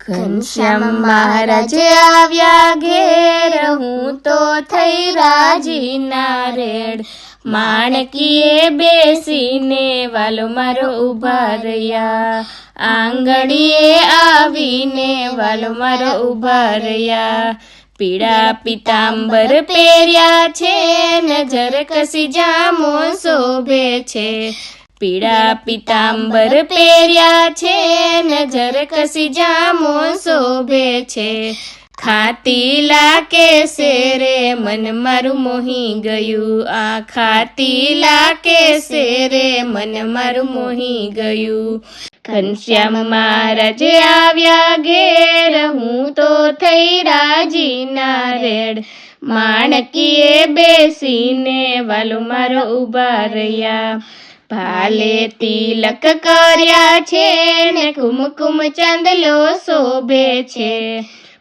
ઘનશ્યામ મહારાજ આવ્યા ઘેર, હું તો થઈ રાજીના રેડ. માણકીએ બેસીને વાલો મારો ઉભા રહ્યા, આંગણીએ આવીને વાલો મારો ઉભા રહ્યા. પીળા પિતાંબર પહેર્યા છે, નજર કસી જામો શોભે છે. પીળા પિતાંબર પહેર્યા છે, નજર કસી જામો શોભે છે. ખાતી લાકે શેરે મન મારું મોહી ગયું, આ ખાતી લાકે શેરે મન મારું મોહી ગયું. ઘનશ્યામ મહારાજ આવ્યા ઘેર, હું તો થઈ રાજીના રેડ. માણકીએ બેસીને વાલો મારો ઉભા રહ્યા. ભાલે તિલક કર્યા છે ને કુમકુમ ચાંદલો શોભે છે.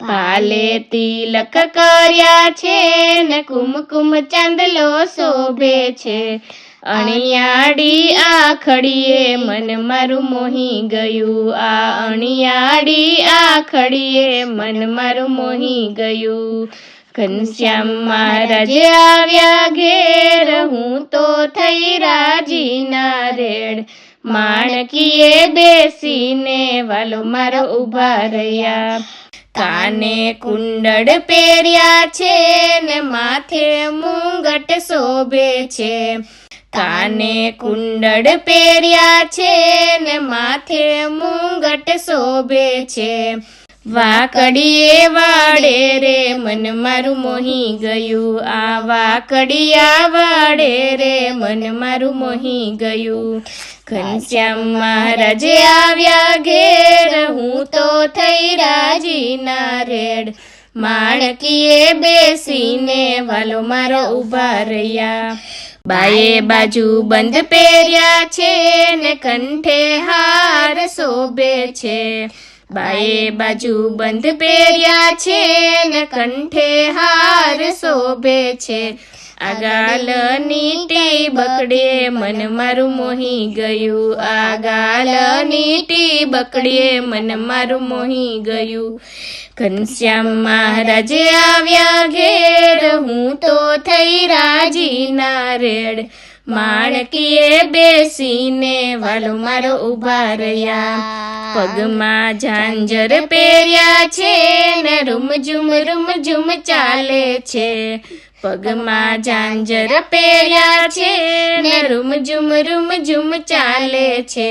ભાલે તિલક કર્યા છે ને કુમકુમ ચાંદલો શોભે છે. અણિયાળી આખડીએ મન મારું મોહી ગયું, આ અણિયાળી આખડીએ મન મારું મોહી ગયું. ઘનશ્યામ મહારાજ આવ્યા ઘેર, હું તો થઈ રાજીના રેડ. માણકીએ બેસીને વાલો મારો ઉભા રહ્યા. કાને કુંડળ પહેર્યા છે ને માથે મુંગટ શોભે છે. કાને કુંડળ પહેર્યા છે ને માથે મુંગટ શોભે છે. વાકડીએ વાડે રે મન મારું મોહી ગયું, આ વાકડિયા વાડે રે મન મારું મોહી ગયું. ઘનશ્યામ મહારાજ આવ્યા ઘેર, હું તો થઈ રાજીના રેડ. માણકીએ બેસીને વાલો મારો ઉભા રહ્યા. બાએ બાજુ બંધ પહેર્યા છે ને કંઠે હાર શોભે છે. બાએ બાજુ બંધ પહેર્યા છે ને કંઠે હાર શોભે છે. આગાલની ટી બકડે મન મારું મોહી ગયું, આગાલની ટી બકડે મન મારું મોહી ગયું. ઘનશ્યામ મહારાજ આવ્યા ઘેર, હું તો થઈ રાજીના રેડ. માણકીએ બેસીને વાલો મારો ઉભા રહ્યા. પગમાં ઝાંઝર પહેર્યા છે ને રૂમઝુમ ચાલે છે. પગમાં ઝાંઝર પહેર્યા છે ને રૂમઝુમ ચાલે છે.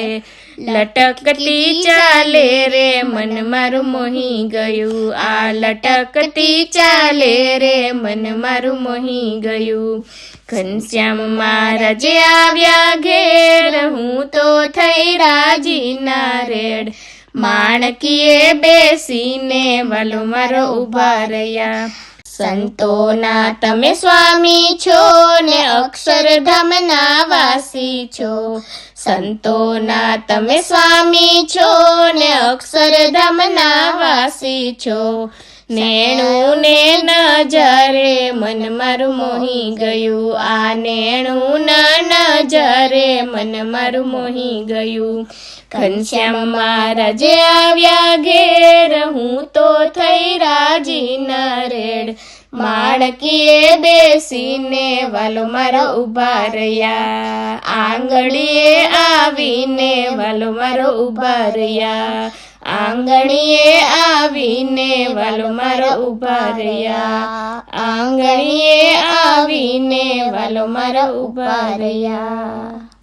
લટકતી ચાલે રે મન મારું મોહી ગયું, આ લટકતી ચાલે રે મન મારું મોહી ગયું. ઘનશ્યામ મહારાજ આવ્યા ઘેર, હું તો થઈ રાજીના રેડ. માણકીએ બેસીને વાલો મારો ઉભા રહ્યા. સંતોના તમે સ્વામી છો ને અક્ષરધામના વાસી છો. સંતોના તમે સ્વામી છો ને અક્ષરધામના વાસી છો. નેણું ને નજરે મન મારું મોહી ગયું, આ નેણું નજરે મન મારું મોહી ગયું. ઘનશ્યામ મહારાજ આવ્યા ઘેર, હું તો થઈ રાજીના રેડ. માણકીએ બેસીને વાલો મારો ઉભા રહ્યા. આંગળીએ આવીને વાલો મારો ઉભા રહ્યા. આંગણીએ આવીને વાલો મારો ઉભા રહ્યા. આંગણીએ આવીને વાલો મારો ઉભા રહ્યા.